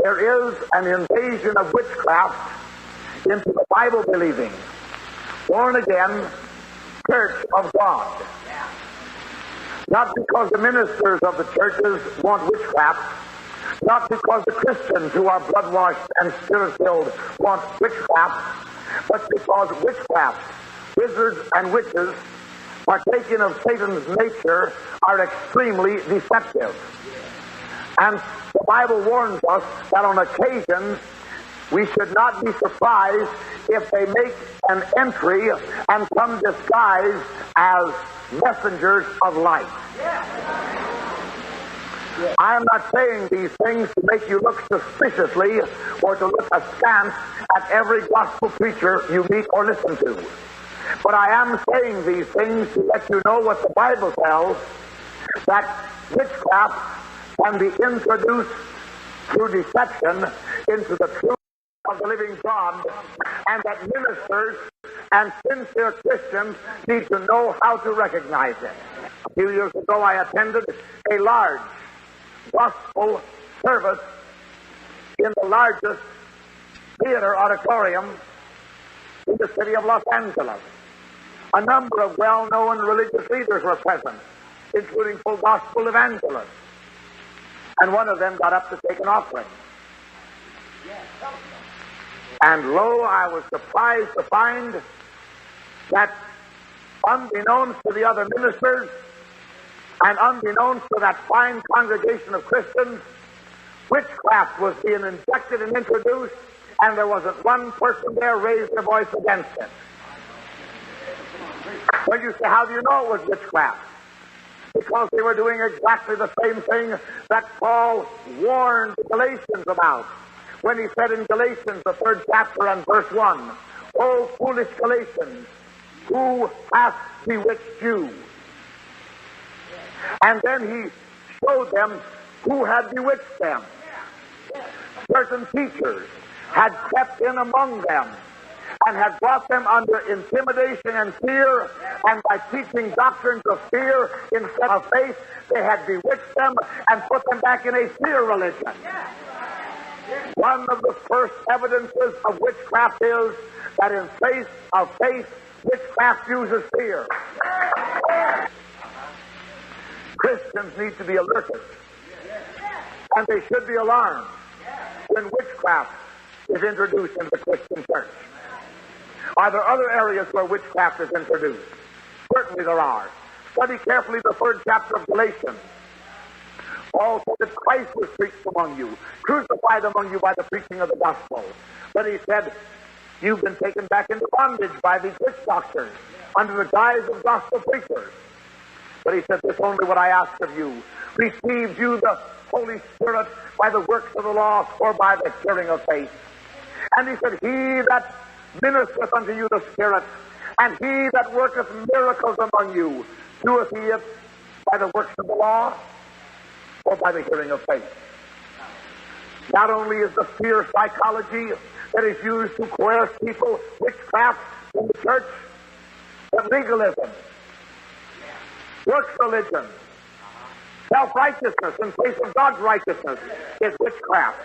There is an invasion of witchcraft into the Bible-believing, born-again church of God. Not because the ministers of the churches want witchcraft, not because the Christians who are blood-washed and spirit-filled want witchcraft, but because witchcraft, wizards and witches, partaking of Satan's nature, are extremely deceptive. And the Bible warns us that on occasion we should not be surprised if they make an entry and come disguised as messengers of light. I am not saying these things to make you look suspiciously or to look askance at every gospel preacher you meet or listen to. But I am saying these things to let you know what the Bible tells, that witchcraft can be introduced through deception into the truth of the living God, and that ministers and sincere Christians need to know how to recognize it. A few years ago I attended a large gospel service in the largest theater auditorium in the city of Los Angeles. A number of well-known religious leaders were present, including full gospel evangelists. And one of them got up to take an offering. And lo, I was surprised to find that unbeknownst to the other ministers and unbeknownst to that fine congregation of Christians, witchcraft was being injected and introduced, and there wasn't one person there raised their voice against it. Well, you say, how do you know it was witchcraft? Because they were doing exactly the same thing that Paul warned the Galatians about when he said in Galatians, the 3rd chapter and verse 1, O foolish Galatians, who hath bewitched you? And then he showed them who had bewitched them. Certain teachers had crept in among them and had brought them under intimidation and fear, and by teaching doctrines of fear instead of faith, they had bewitched them and put them back in a fear religion. One of the first evidences of witchcraft is that in face of faith, witchcraft uses fear. Christians need to be alerted, and they should be alarmed when witchcraft is introduced into the Christian church. Are there other areas where witchcraft is introduced? Certainly there are. Study carefully the 3rd chapter of Galatians. Paul said that Christ was preached among you, crucified among you by the preaching of the gospel. But he said, you've been taken back into bondage by these witch doctors under the guise of gospel preachers. But he said, this only what I ask of you. Received you the Holy Spirit by the works of the law or by the hearing of faith? And he said, he that ministereth unto you the Spirit, and he that worketh miracles among you, doeth he it by the works of the law or by the hearing of faith? Not only is the fear psychology that is used to coerce people, witchcraft in the church, but legalism, works religion, self-righteousness in place of God's righteousness is witchcraft.